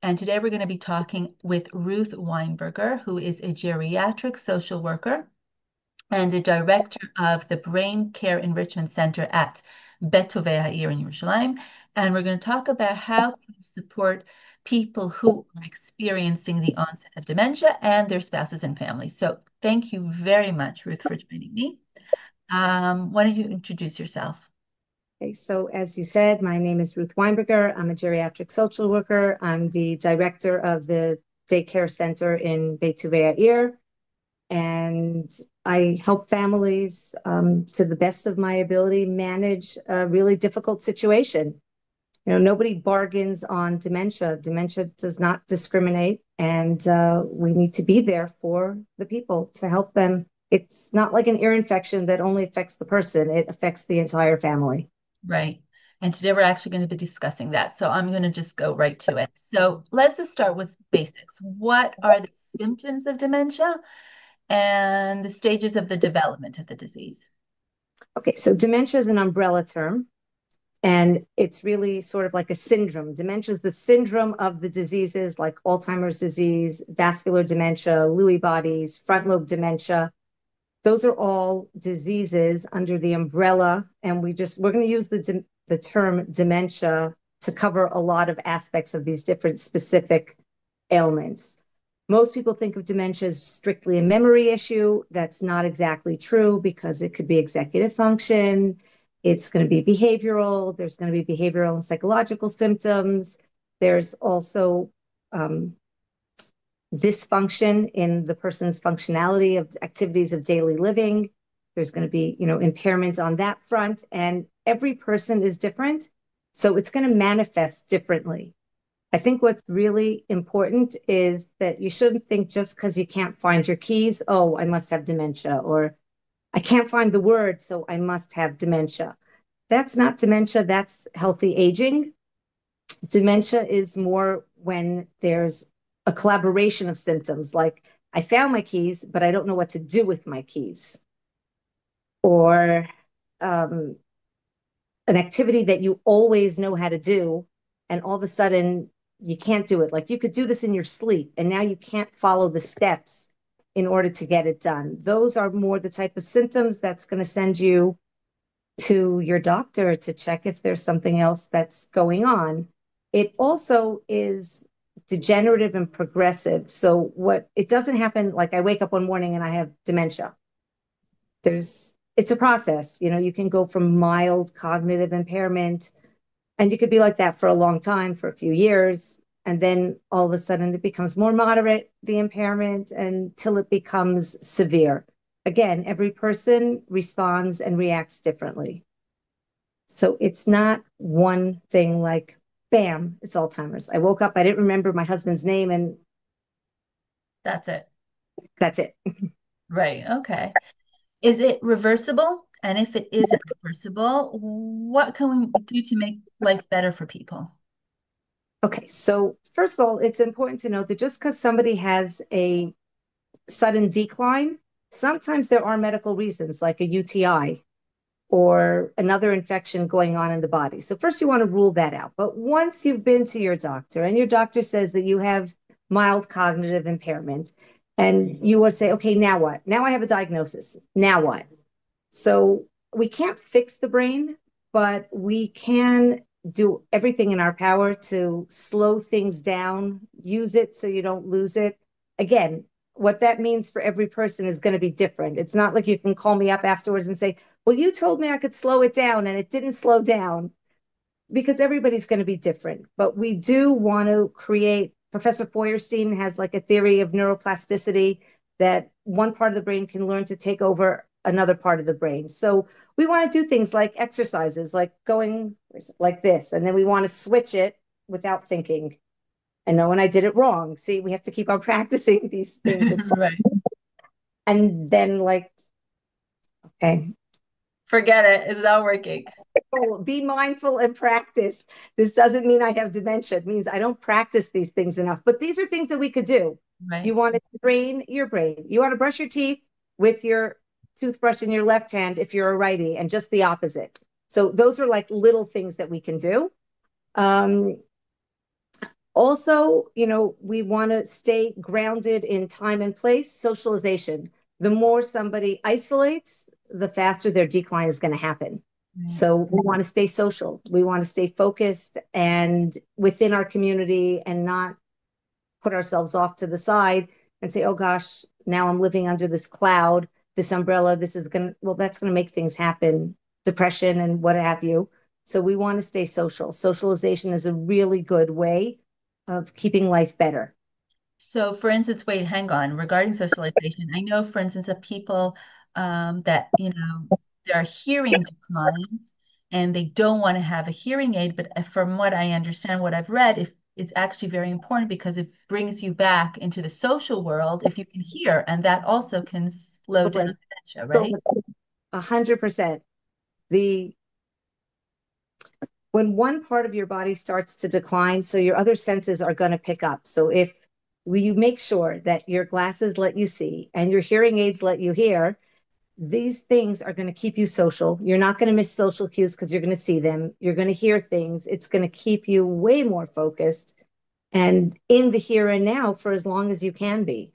And today we're going to be talking with Ruth Weinberger, who is a geriatric social worker and the director of the Brain Care Enrichment Center at Bet here in Yerushalayim. And we're going to talk about how to support people who are experiencing the onset of dementia and their spouses and families. So thank you very much, Ruth, for joining me. Why don't you introduce yourself? Okay, so as you said, my name is Ruth Weinberger. I'm a geriatric social worker. I'm the director of the daycare center in Beit Yair, and I help families to the best of my ability manage a really difficult situation. Nobody bargains on dementia. Dementia does not discriminate, and we need to be there for the people to help them. It's not like an ear infection that only affects the person, it affects the entire family. Right. And today we're actually going to be discussing that. So I'm going to just go right to it. So let's just start with basics. What are the symptoms of dementia and the stages of the development of the disease? Okay, so dementia is an umbrella term, and it's really sort of like a syndrome. Dementia is the syndrome of the diseases like Alzheimer's disease, vascular dementia, Lewy bodies, front lobe dementia. Those are all diseases under the umbrella, and we're going to use the term dementia to cover a lot of aspects of these different specific ailments. Most people think of dementia as strictly a memory issue. That's not exactly true because it could be executive function. It's going to be behavioral. There's going to be behavioral and psychological symptoms. There's also dysfunction in the person's functionality of activities of daily living. There's going to be, impairment on that front. And every person is different. So it's going to manifest differently. I think what's really important is that you shouldn't think just because you can't find your keys, oh, I must have dementia, or I can't find the word, so I must have dementia. That's not dementia, that's healthy aging. Dementia is more when there's a collaboration of symptoms, like I found my keys, but I don't know what to do with my keys, or um, an activity that you always know how to do, and all of a sudden you can't do it. Like you could do this in your sleep, and now you can't follow the steps in order to get it done. Those are more the type of symptoms that's going to send you to your doctor to check if there's something else that's going on. It also is degenerative and progressive. So what it doesn't happen like I wake up one morning and I have dementia. It's a process. You can go from mild cognitive impairment, and you could be like that for a long time, for a few years, and then all of a sudden it becomes more moderate, the impairment, until it becomes severe. Again, every person responds and reacts differently. So it's not one thing like, bam, it's Alzheimer's. I woke up, I didn't remember my husband's name, and That's it. that's it. Right. Okay. Is it reversible? And if it isn't reversible, what can we do to make life better for people? Okay, so first of all, it's important to note that just because somebody has a sudden decline, sometimes there are medical reasons like a UTI or another infection going on in the body. So first you want to rule that out. But once you've been to your doctor and your doctor says that you have mild cognitive impairment, and you would say, okay, now what? Now I have a diagnosis. Now what? So we can't fix the brain, but we can do everything in our power to slow things down, use it so you don't lose it. Again, what that means for every person is going to be different. It's not like you can call me up afterwards and say, well, you told me I could slow it down and it didn't slow down, because everybody's going to be different. But we do want to create, Professor Feuerstein has like a theory of neuroplasticity that one part of the brain can learn to take over another part of the brain. So we want to do things like exercises, like going like this, and then we want to switch it without thinking. And no, when I did it wrong. See, we have to keep on practicing these things. It's like, Right. and then like, okay, Forget it. It's not working. be mindful and practice. This doesn't mean I have dementia. It means I don't practice these things enough. But these are things that we could do. You Right. want to train your brain. You want to brush your teeth with your toothbrush in your left hand if you're a righty, and just the opposite. So those are like little things that we can do. Um, Also, we want to stay grounded in time and place, socialization. The more somebody isolates, the faster their decline is going to happen. Right. So we want to stay social. We want to stay focused and within our community and not put ourselves off to the side and say, oh gosh, now I'm living under this cloud, this umbrella. This is going to, well, that's going to make things happen, depression and what have you. So we want to stay social. Socialization is a really good way of keeping life better. So, for instance, wait, hang on. Regarding socialization, I know, for instance, of people that, their hearing declines and they don't want to have a hearing aid. But from what I understand, what I've read, if it's actually very important because it brings you back into the social world if you can hear, and that also can slow down dementia, right? 100%. The When one part of your body starts to decline, so your other senses are going to pick up. So if you make sure that your glasses let you see and your hearing aids let you hear, these things are going to keep you social. You're not going to miss social cues because you're going to see them. You're going to hear things. It's going to keep you way more focused and in the here and now for as long as you can be.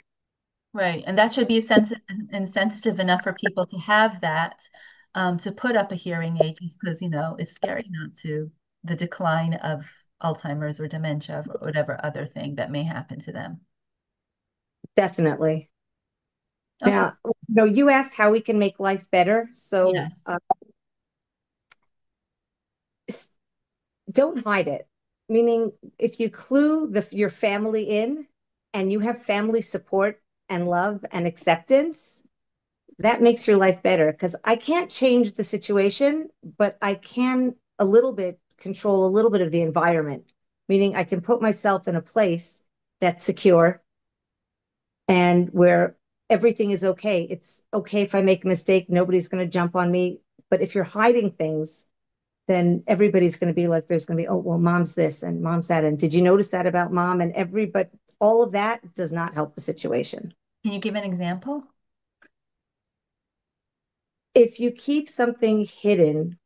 Right. And that should be sensitive and sensitive enough for people to have that, to put up a hearing aid just because, it's scary not to, the decline of Alzheimer's or dementia or whatever other thing that may happen to them. Definitely. Okay. Now, you asked how we can make life better. So Yes. don't hide it. Meaning, if you clue your family in and you have family support and love and acceptance, that makes your life better. Because I can't change the situation, but I can a little bit control a little bit of the environment. Meaning, I can put myself in a place that's secure and where everything is okay. It's okay if I make a mistake, nobody's going to jump on me. But if you're hiding things, then everybody's going to be like, there's going to be, oh, well, mom's this and mom's that. And did you notice that about mom? But all of that does not help the situation. Can you give an example? If you keep something hidden,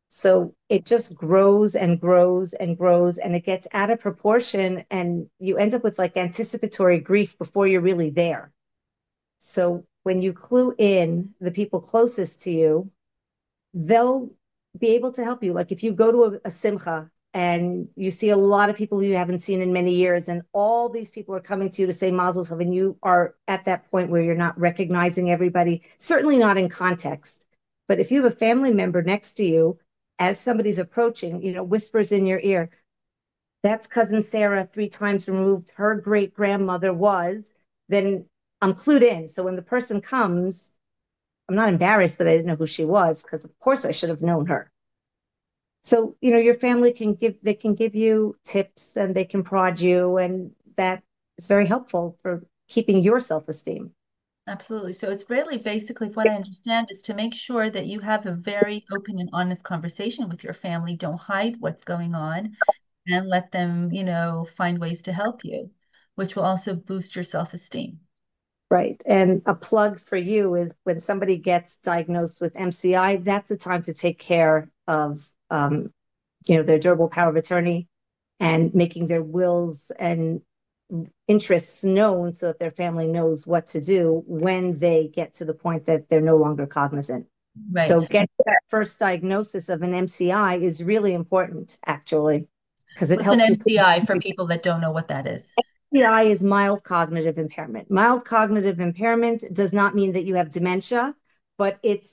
so it just grows and grows and grows and it gets out of proportion and you end up with like anticipatory grief before you're really there. So when you clue in the people closest to you, they'll be able to help you. Like if you go to a simcha and you see a lot of people you haven't seen in many years, and all these people are coming to you to say Mazel Tov, and you are at that point where you're not recognizing everybody, certainly not in context. But if you have a family member next to you, as somebody's approaching, whispers in your ear, that's cousin Sarah 3 times removed. Her great grandmother was, then I'm clued in. So when the person comes, I'm not embarrassed that I didn't know who she was because of course I should have known her. So, your family they can give you tips and they can prod you and that is very helpful for keeping your self-esteem. Absolutely. So it's really basically, what I understand, is to make sure that you have a very open and honest conversation with your family. Don't hide what's going on and let them, find ways to help you, which will also boost your self-esteem. Right. And a plug for you is when somebody gets diagnosed with MCI, that's the time to take care of, their durable power of attorney and making their wills and interests known so that their family knows what to do when they get to the point that they're no longer cognizant. Right. So getting that first diagnosis of an MCI is really important, actually, because it What's an helps you. MCI for people that don't know what that is? MCI is mild cognitive impairment. Mild cognitive impairment does not mean that you have dementia, but it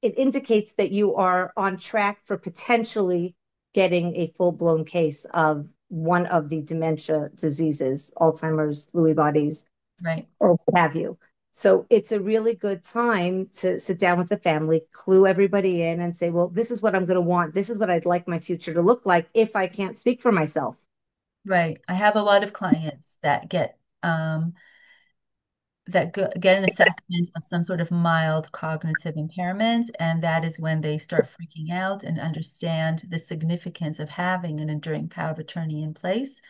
indicates that you are on track for potentially getting a full-blown case of one of the dementia diseases, Alzheimer's, Lewy bodies, Right. or what have you. So it's a really good time to sit down with the family, clue everybody in, and say, well, this is what I'm going to want. This is what I'd like my future to look like if I can't speak for myself. Right. I have a lot of clients that get an assessment of some sort of mild cognitive impairment, and that is when they start freaking out and understand the significance of having an enduring power of attorney in place.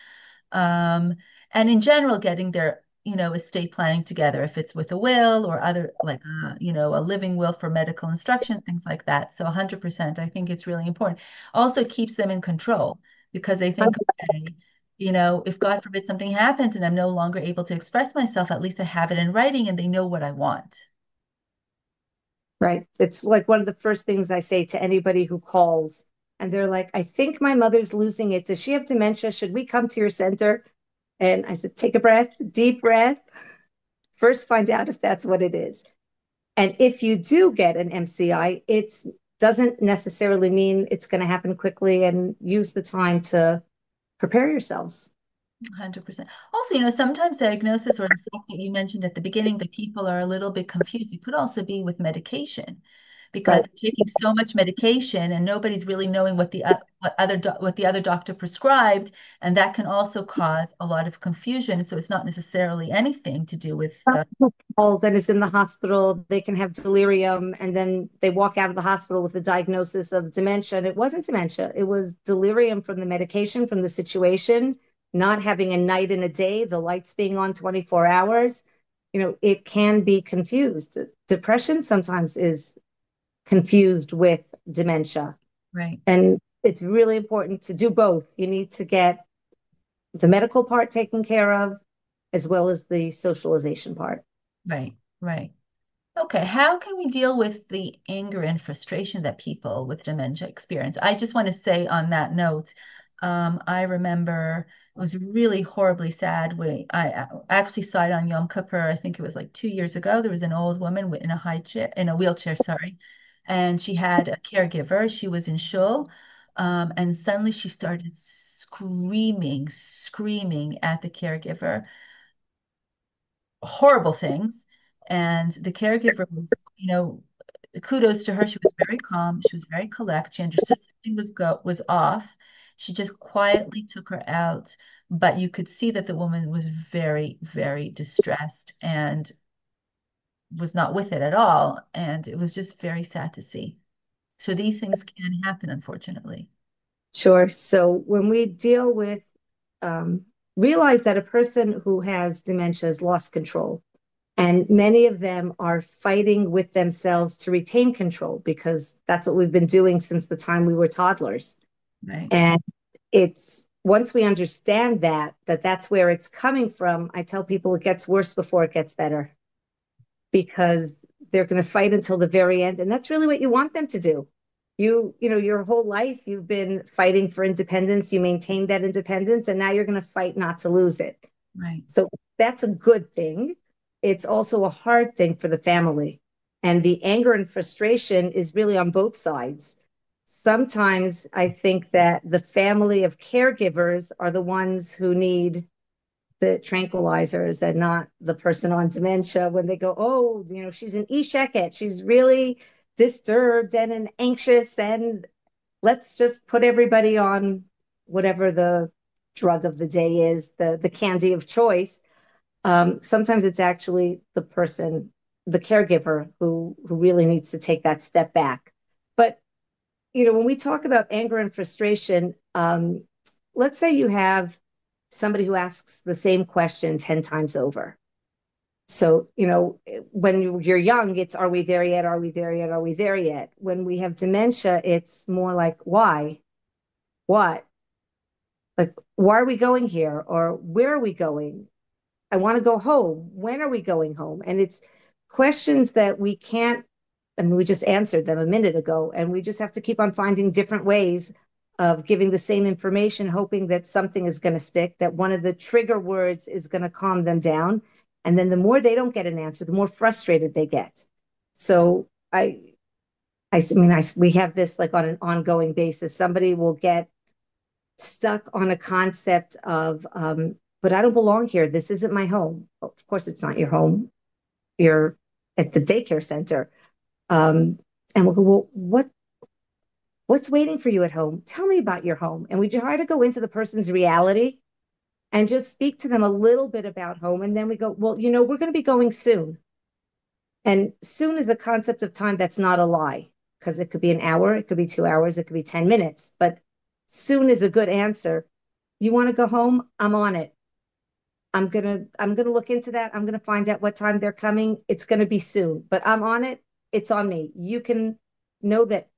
Um, and in general, getting their, estate planning together, if it's with a will or other, like, a living will for medical instructions, things like that. So 100%, I think it's really important. Also keeps them in control because they think, okay, if God forbid something happens and I'm no longer able to express myself, at least I have it in writing and they know what I want. Right. It's like one of the first things I say to anybody who calls and they're like, I think my mother's losing it. Does she have dementia? Should we come to your center? And I said, take a breath, deep breath. First, find out if that's what it is. And if you do get an MCI, it doesn't necessarily mean it's going to happen quickly, and use the time to prepare yourselves. 100%. Also, sometimes diagnosis or the fact that you mentioned at the beginning that people are a little bit confused, it could also be with medication because Right. they're taking so much medication and nobody's really knowing what the other doctor prescribed, and that can also cause a lot of confusion. So it's not necessarily anything to do with That is in the hospital, they can have delirium and then they walk out of the hospital with a diagnosis of dementia. And it wasn't dementia, it was delirium from the medication, from the situation, not having a night and a day, the lights being on 24 hours. It can be confused. Depression sometimes is confused with dementia. right, And it's really important to do both. You need to get the medical part taken care of as well as the socialization part. right, right. Okay, how can we deal with the anger and frustration that people with dementia experience? I just want to say on that note, I remember it was really horribly sad. Actually saw it on Yom Kippur. I think it was like 2 years ago. There was an old woman in a high chair, in a wheelchair, sorry, and she had a caregiver. She was in shul, and suddenly she started screaming at the caregiver horrible things. And the caregiver was, kudos to her. She was very calm. She was very collect. She understood something was off. She just quietly took her out. But you could see that the woman was very, very distressed and was not with it at all. And it was just very sad to see. So these things can happen, unfortunately. Sure. So when we deal with, um, realize that a person who has dementia has lost control, and many of them are fighting with themselves to retain control because that's what we've been doing since the time we were toddlers. Right, And it's once we understand that that's where it's coming from, I tell people it gets worse before it gets better, because they're going to fight until the very end, and that's really what you want them to do. Your whole life you've been fighting for independence, you maintained that independence, and now you're going to fight not to lose it. right, So that's a good thing. It's also a hard thing for the family, and the anger and frustration is really on both sides. Sometimes I think that the family of caregivers are the ones who need the tranquilizers and not the person on dementia, when they go, oh, she's an e-sheket, she's really disturbed and anxious, and let's just put everybody on whatever the drug of the day is, the candy of choice. Sometimes it's actually the person, the caregiver, who really needs to take that step back. But when we talk about anger and frustration, let's say you have somebody who asks the same question 10 times over. So, when you're young, it's, are we there yet? Are we there yet? Are we there yet? When we have dementia, it's more like, why? What? Like, why are we going here? Or where are we going? I want to go home. When are we going home? And it's questions that we can't, I mean, we just answered them a minute ago, and we just have to keep on finding different ways of giving the same information, hoping that something is going to stick, that one of the trigger words is going to calm them down. And then the more they don't get an answer, the more frustrated they get. So we have this like on an ongoing basis. Somebody will get stuck on a concept of, but I don't belong here. This isn't my home. Well, of course, it's not your home. You're at the daycare center. And we'll go, well, what's waiting for you at home? Tell me about your home. And we try to go into the person's reality and just speak to them a little bit about home. And then we go, well, we're going to be going soon. And soon is a concept of time that's not a lie, because it could be an hour, it could be 2 hours, it could be 10 minutes. But soon is a good answer. You want to go home? I'm on it. I'm gonna look into that. I'm gonna find out what time they're coming. It's gonna be soon, but I'm on it. It's on me. You can know that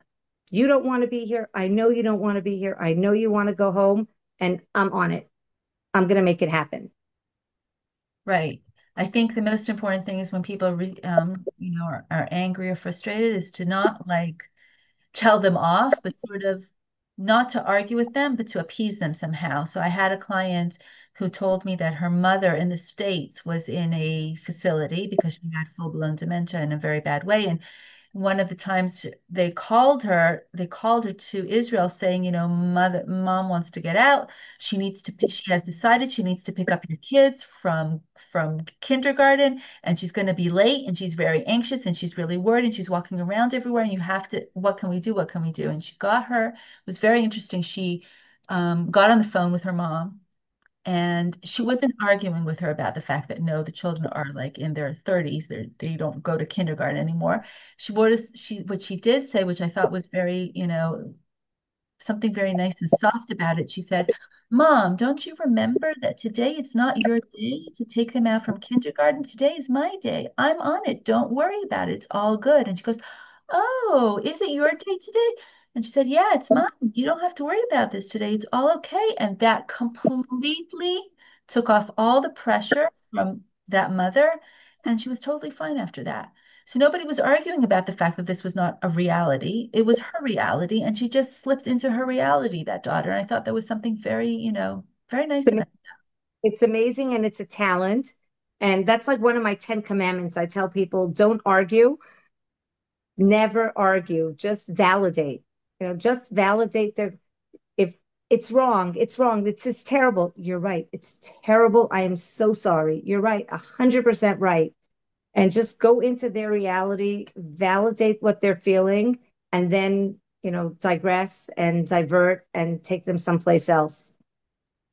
you don't want to be here. I know you don't want to be here. I know you want to go home, and I'm on it. I'm going to make it happen. Right. I think the most important thing is when people are angry or frustrated is to not like tell them off, but sort of not to argue with them, but to appease them somehow. So I had a client who told me that her mother in the States was in a facility because she had full-blown dementia in a very bad way. And one of the times they called her to Israel saying, mom wants to get out. She has decided she needs to pick up your kids from kindergarten, and she's going to be late, and she's very anxious, and she's really worried, and she's walking around everywhere, and you have to, what can we do? What can we do? And she got her, it was very interesting. She got on the phone with her mom, and she wasn't arguing with her about the fact that no, the children are like in their 30s. They don't go to kindergarten anymore. What she did say, which I thought was very, something very nice and soft about it. She said, Mom, don't you remember that today it's not your day to take them out from kindergarten? Today is my day. I'm on it. Don't worry about it. It's all good. And she goes, Oh, is it your day today? And she said, Yeah, it's mine. You don't have to worry about this today. It's all okay. And that completely took off all the pressure from that mother. And she was totally fine after that. So nobody was arguing about the fact that this was not a reality. It was her reality, and she just slipped into her reality, that daughter. And I thought there was something very, very nice about it. It's amazing and it's a talent. And that's like one of my 10 commandments. I tell people don't argue, never argue, just validate. Just validate their, if it's wrong, it's wrong. It's just terrible. You're right. It's terrible. I am so sorry. You're right. 100% right. And just go into their reality, validate what they're feeling, and then, digress and divert and take them someplace else.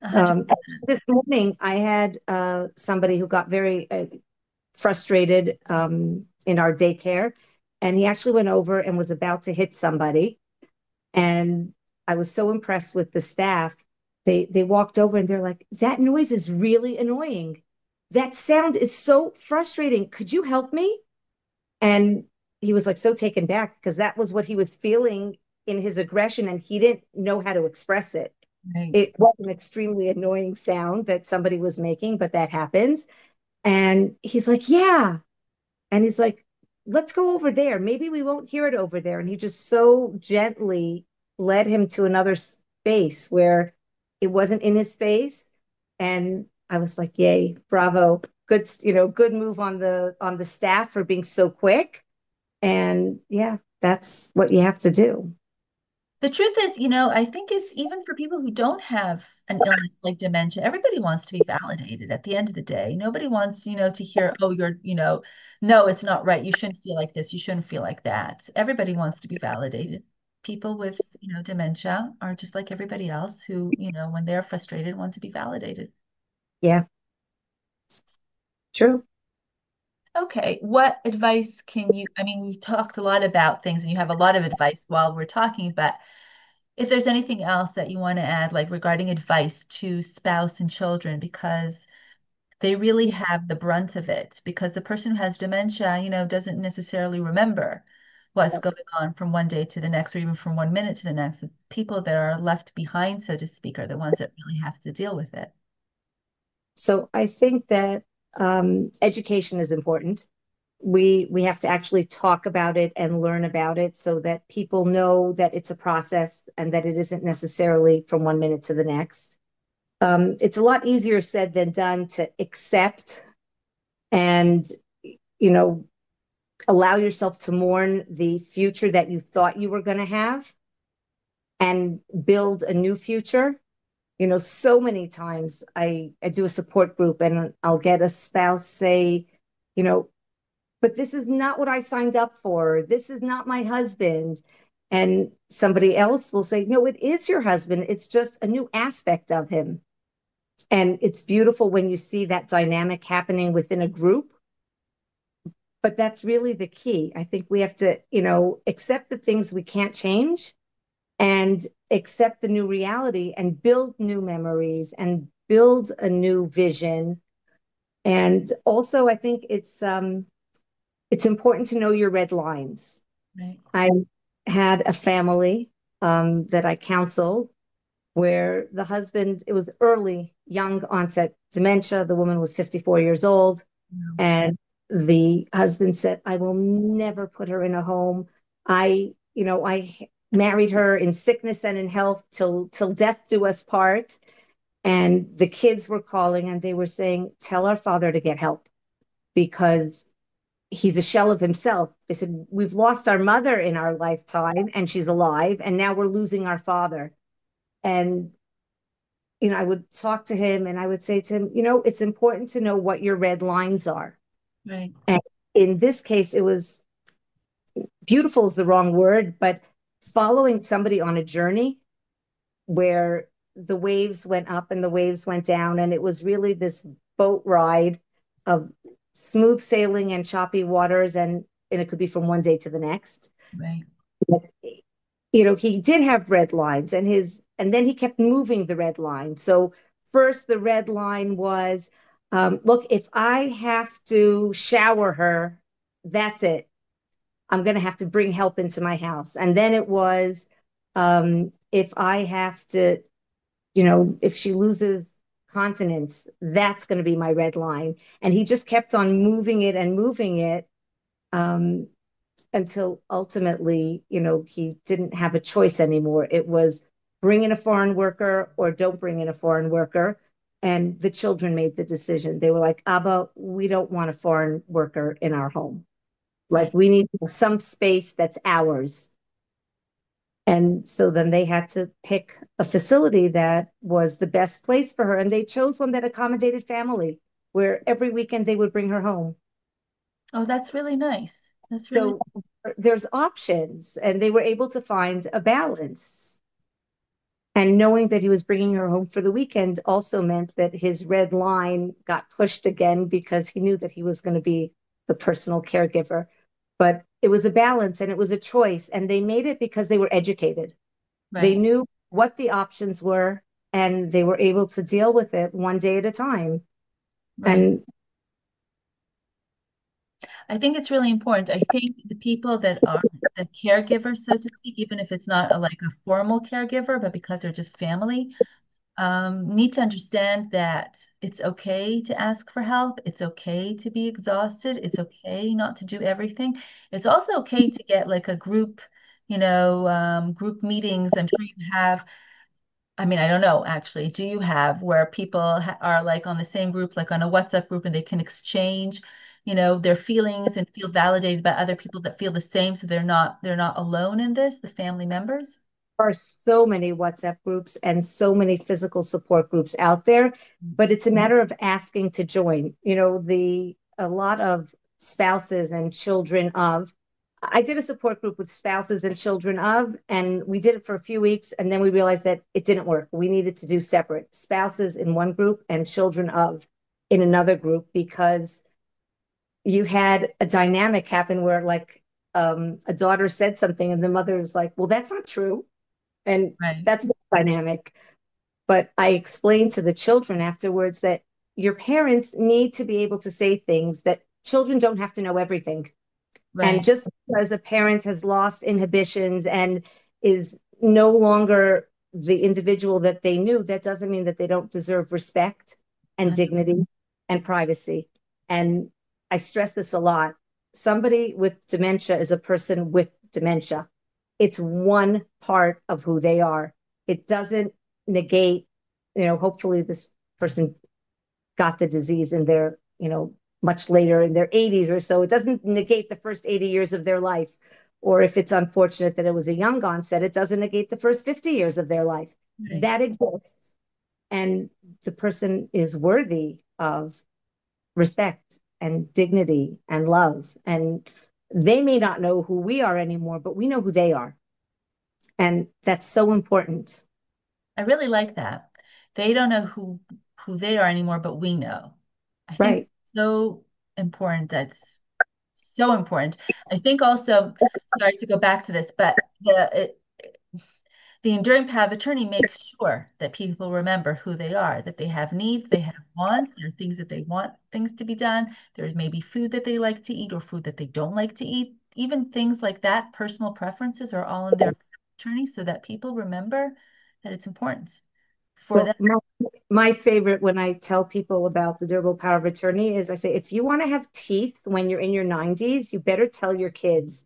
100%. This morning, I had somebody who got very frustrated in our daycare, and he actually went over and was about to hit somebody. And I was so impressed with the staff. They walked over and they're like, "That noise is really annoying. That sound is so frustrating. Could you help me?" And he was like so taken back because that was what he was feeling in his aggression, and he didn't know how to express it. Right. It was an extremely annoying sound that somebody was making, but that happens. And he's like, "Yeah." And he's like, "Let's go over there. Maybe we won't hear it over there." And he just so gently led him to another space where it wasn't in his face. And I was like, "Yay, bravo. Good, good move on the staff for being so quick." And yeah, that's what you have to do. The truth is, I think it's even for people who don't have an illness like dementia, everybody wants to be validated at the end of the day. Nobody wants, to hear, oh, no, it's not right. You shouldn't feel like this. You shouldn't feel like that. Everybody wants to be validated. People with, dementia are just like everybody else who, when they're frustrated, want to be validated. Yeah, true. Okay, what advice I mean, we talked a lot about things and you have a lot of advice while we're talking, but if there's anything else that you want to add, like regarding advice to spouse and children, because they really have the brunt of it, because the person who has dementia, doesn't necessarily remember what's going on from one day to the next, or even from 1 minute to the next. The people that are left behind, so to speak, are the ones that really have to deal with it. So I think that education is important. We have to actually talk about it and learn about it so that people know that it's a process and that it isn't necessarily from 1 minute to the next. It's a lot easier said than done to accept and you know allow yourself to mourn the future that you thought you were going to have and build a new future. So many times I do a support group and I'll get a spouse say, you know, "But this is not what I signed up for. This is not my husband." And somebody else will say, "No, it is your husband. It's just a new aspect of him." And it's beautiful when you see that dynamic happening within a group. But that's really the key. I think we have to, accept the things we can't change and accept the new reality and build new memories and build a new vision. And also, I think it's important to know your red lines. Right. I had a family that I counseled, where the husband, it was early, young onset dementia. The woman was 54 years old. Yeah. And the husband said, I will never put her in a home. I married her in sickness and in health till death do us part. And the kids were calling and they were saying, tell our father to get help because he's a shell of himself. They said, we've lost our mother in our lifetime and she's alive. And now we're losing our father. And I would talk to him and I would say to him, it's important to know what your red lines are. Right, And in this case, it was beautiful is the wrong word, but following somebody on a journey where the waves went up and the waves went down. And it was really this boat ride of smooth sailing and choppy waters. And it could be from one day to the next. right, He did have red lines and then he kept moving the red line. So first the red line was, look, if I have to shower her, that's it. I'm going to have to bring help into my house. And then it was, if I have to, if she loses continence, that's going to be my red line. And he just kept on moving it and moving it. Um, until ultimately, he didn't have a choice anymore. It was bring in a foreign worker or don't bring in a foreign worker. And the children made the decision. They were like, Abba, we don't want a foreign worker in our home. Like, right. we need some space that's ours. And so then they had to pick a facility that was the best place for her. And they chose one that accommodated family, where every weekend they would bring her home. Oh, that's really nice. That's really So there's options, and they were able to find a balance. And knowing that he was bringing her home for the weekend also meant that his red line got pushed again because he knew that he was going to be the personal caregiver. But it was a balance and it was a choice. And they made it because they were educated. They right, knew what the options were and they were able to deal with it one day at a time. right. And I think it's really important. I think the people that are the caregivers, so to speak, even if it's not like a formal caregiver, but because they're just family, need to understand that it's okay to ask for help. It's okay to be exhausted. It's okay not to do everything. It's also okay to get like a group, group meetings. I'm sure you have. I mean, I don't know actually. Do you have where people ha are like on the same group, like on a WhatsApp group, and they can exchange, their feelings and feel validated by other people that feel the same, so they're not alone in this, the family members? are so many WhatsApp groups and so many physical support groups out there, but it's a matter of asking to join. The a lot of spouses and children of I did a support group with spouses and children of, and we did it for a few weeks, and then we realized that it didn't work. We needed to do separate spouses in one group and children of in another group because you had a dynamic happen where, like, a daughter said something, and the mother is like, "Well, that's not true." And Right, that's dynamic. But I explained to the children afterwards that your parents need to be able to say things that children don't have to know everything. And right, just because a parent has lost inhibitions and is no longer the individual that they knew, that doesn't mean that they don't deserve respect and right, dignity and privacy. And I stress this a lot. Somebody with dementia is a person with dementia. It's one part of who they are. It doesn't negate, hopefully this person got the disease in their, much later in their 80s or so. It doesn't negate the first 80 years of their life. Or if it's unfortunate that it was a young onset, it doesn't negate the first 50 years of their life. right. That exists. And the person is worthy of respect and dignity and love. And they may not know who we are anymore, but we know who they are. And that's so important. I really like that. They don't know who they are anymore, but we know. I think Right. it's so important. That's so important. I think also, sorry to go back to this, but the enduring power of attorney makes sure that people remember who they are, that they have needs, they have wants, there are things that they want things to be done. There's maybe food that they like to eat or food that they don't like to eat. Even things like that, personal preferences are all in their attorney so that people remember that it's important. for them. Well, my favorite when I tell people about the durable power of attorney is I say, if you want to have teeth when you're in your 90s, you better tell your kids.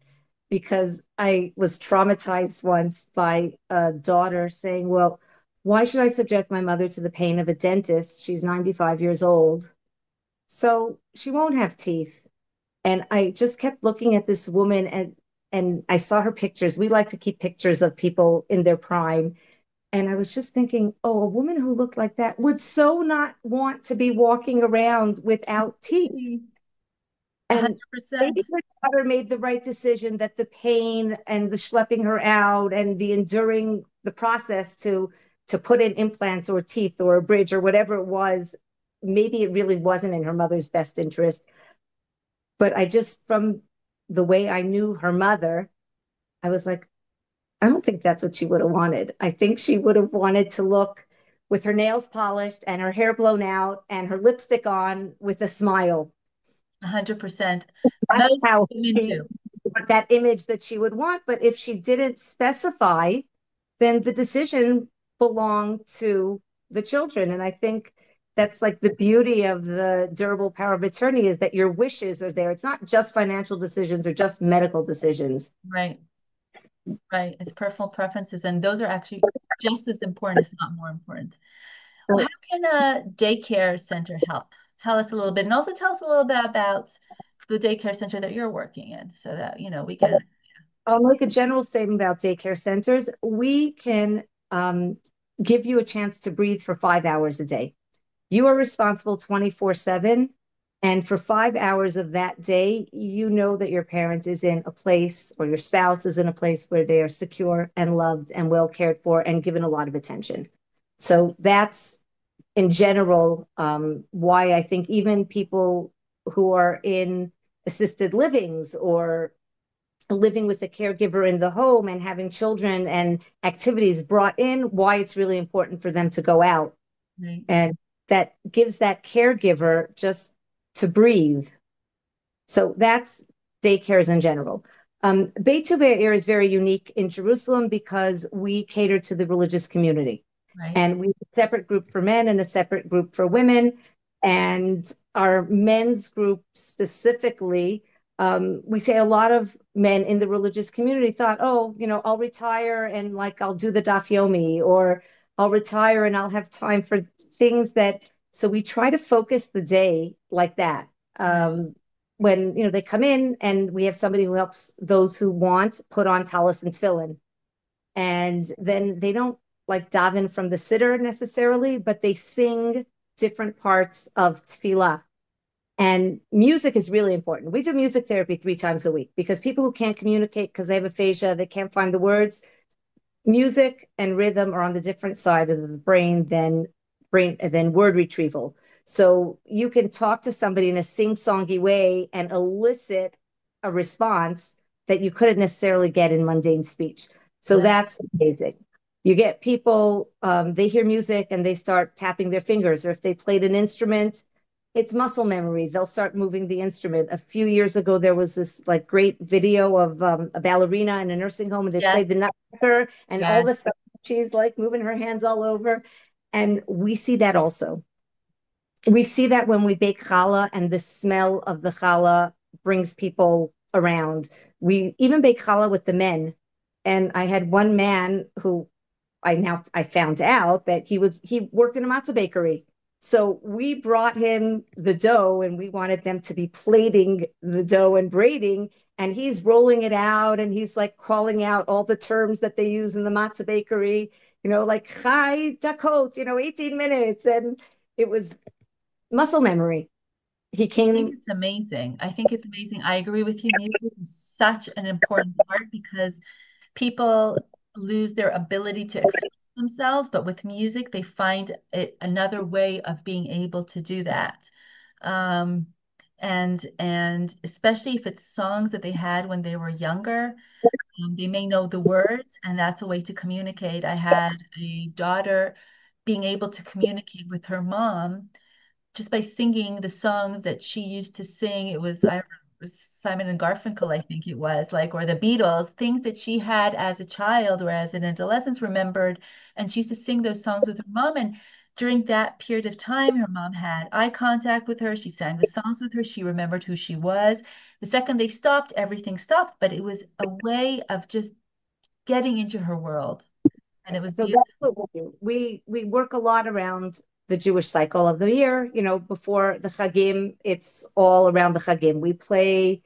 Because I was traumatized once by a daughter saying, well, why should I subject my mother to the pain of a dentist? She's 95 years old, so she won't have teeth. And I just kept looking at this woman, and I saw her pictures. We like to keep pictures of people in their prime. And I was just thinking, oh, a woman who looked like that would so not want to be walking around without teeth. And maybe 100%. her daughter made the right decision that the pain and the schlepping her out and the enduring the process to put in implants or teeth or a bridge or whatever it was, maybe it really wasn't in her mother's best interest. But I just, from the way I knew her mother, I was like, I don't think that's what she would have wanted. I think she would have wanted to look with her nails polished and her hair blown out and her lipstick on with a smile. 100%. That's Most how women she, too. that image that she would want. But if she didn't specify, then the decision belonged to the children. And I think that's like the beauty of the durable power of attorney is that your wishes are there. It's not just financial decisions or just medical decisions. Right, right. It's personal preferences, and those are actually just as important, if not more important. Well, So how can a daycare center help? Tell us a little bit, and also tell us a little bit about the daycare center that you're working in, so that we get it. I'll make a general statement about daycare centers. We can give you a chance to breathe for 5 hours a day. You are responsible 24/7. And for 5 hours of that day, you know that your parent is in a place or your spouse is in a place where they are secure and loved and well cared for and given a lot of attention. So that's in general why I think even people who are in assisted livings or living with a caregiver in the home and having children and activities brought in, why it's really important for them to go out. Right, And that gives that caregiver just to breathe. So that's daycares in general. Beit Be'er is very unique in Jerusalem because we cater to the religious community. right, And we have a separate group for men and a separate group for women. And our men's group specifically, we say a lot of men in the religious community thought, oh, I'll retire and like I'll do the daf yomi, or I'll retire and I'll have time for things that. So we try to focus the day like that. right, When they come in and we have somebody who helps those who want put on talis and tefillin, and then they don't like daven from the siddur necessarily, but they sing different parts of tefillah. And music is really important. We do music therapy 3 times a week because people who can't communicate because they have aphasia, they can't find the words, music and rhythm are on the different side of the brain than word retrieval. So you can talk to somebody in a sing-songy way and elicit a response that you couldn't necessarily get in mundane speech. So right. that's amazing. You get people, they hear music and they start tapping their fingers, or if they played an instrument, it's muscle memory. They'll start moving the instrument. A few years ago, there was this like great video of a ballerina in a nursing home, and they Yes, played the nutcracker, and all yes, of a sudden she's like moving her hands all over. And we see that also. We see that when we bake challah, and the smell of the challah brings people around. We even bake challah with the men. And I had one man who I found out that he worked in a matzah bakery. So we brought him the dough and we wanted them to be plating the dough and braiding. And he's rolling it out and he's like calling out all the terms that they use in the matzah bakery, like chai dakot, 18 minutes. And it was muscle memory. He I think came. it's amazing. I think it's amazing. I agree with you. Music is such an important part because people lose their ability to express themselves, but with music, they find it another way of being able to do that. Um, and especially if it's songs that they had when they were younger, they may know the words, and that's a way to communicate. I had a daughter being able to communicate with her mom just by singing the songs that she used to sing. It was, I don't know, Simon and Garfunkel, I think it was, like, or the Beatles, things that she had as a child or as an adolescence remembered. And she used to sing those songs with her mom. And during that period of time, her mom had eye contact with her. She sang the songs with her. She remembered who she was. The second they stopped, everything stopped. But it was a way of just getting into her world. And it was So beautiful. that's what we do. We work a lot around the Jewish cycle of the year. You know, before the Chagim, it's all around the Chagim. We play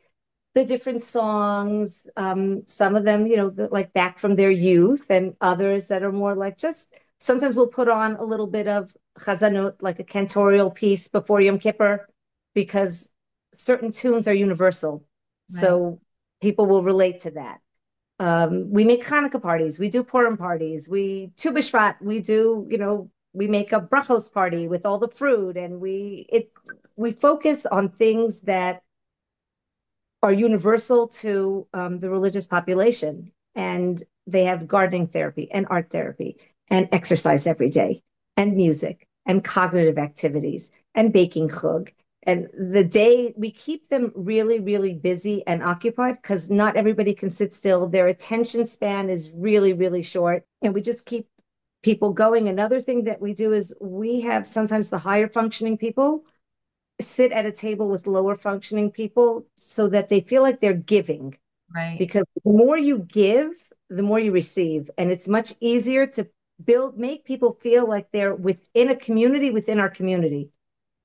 the different songs. Some of them, like back from their youth, and others that are more like just. Sometimes we'll put on a little bit of chazanut, like a cantorial piece before Yom Kippur, because certain tunes are universal, Right. so people will relate to that. We make Hanukkah parties, we do Purim parties, we Tu B'Shvat, we do, we make a brachos party with all the fruit, and we focus on things that are universal to the religious population. And they have gardening therapy and art therapy and exercise every day and music and cognitive activities and baking chug. And the day we keep them really, really busy and occupied because not everybody can sit still. Their attention span is really, really short. And we just keep people going. Another thing that we do is we have sometimes the higher functioning people sit at a table with lower functioning people so that they feel like they're giving, Right. because the more you give, the more you receive, and it's much easier to make people feel like they're within a community within our community.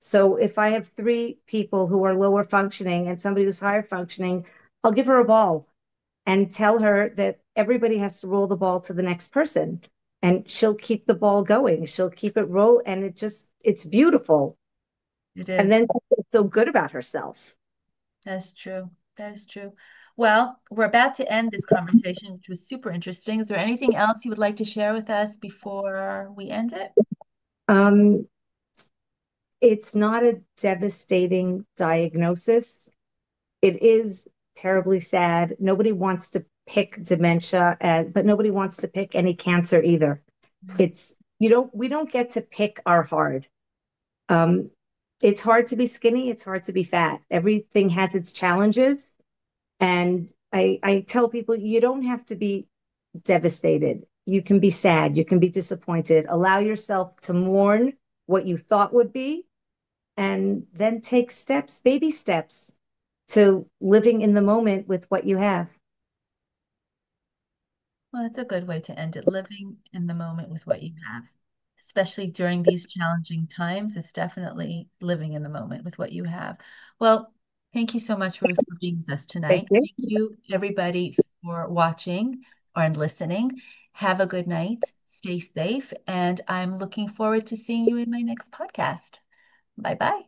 So if I have three people who are lower functioning and somebody who's higher functioning, I'll give her a ball and tell her that everybody has to roll the ball to the next person, and she'll keep the ball going, she'll keep it roll, and it's beautiful. It And is. then she'll feel good about herself. That's true. That is true. Well, we're about to end this conversation, which was super interesting. Is there anything else you would like to share with us before we end it? Um, it's not a devastating diagnosis. It is terribly sad. Nobody wants to pick dementia, but nobody wants to pick any cancer either. Right. It's we don't get to pick our hard. Um, it's hard to be skinny. It's hard to be fat. Everything has its challenges. And I tell people you don't have to be devastated. You can be sad. You can be disappointed. Allow yourself to mourn what you thought would be, and then take steps, baby steps, to living in the moment with what you have. Well, that's a good way to end it. Living in the moment with what you have, especially during these challenging times. It's definitely living in the moment with what you have. Well, thank you so much, Ruth, for being with us Thank tonight. you. Thank you, everybody, for watching and listening. Have a good night. Stay safe. And I'm looking forward to seeing you in my next podcast. Bye bye.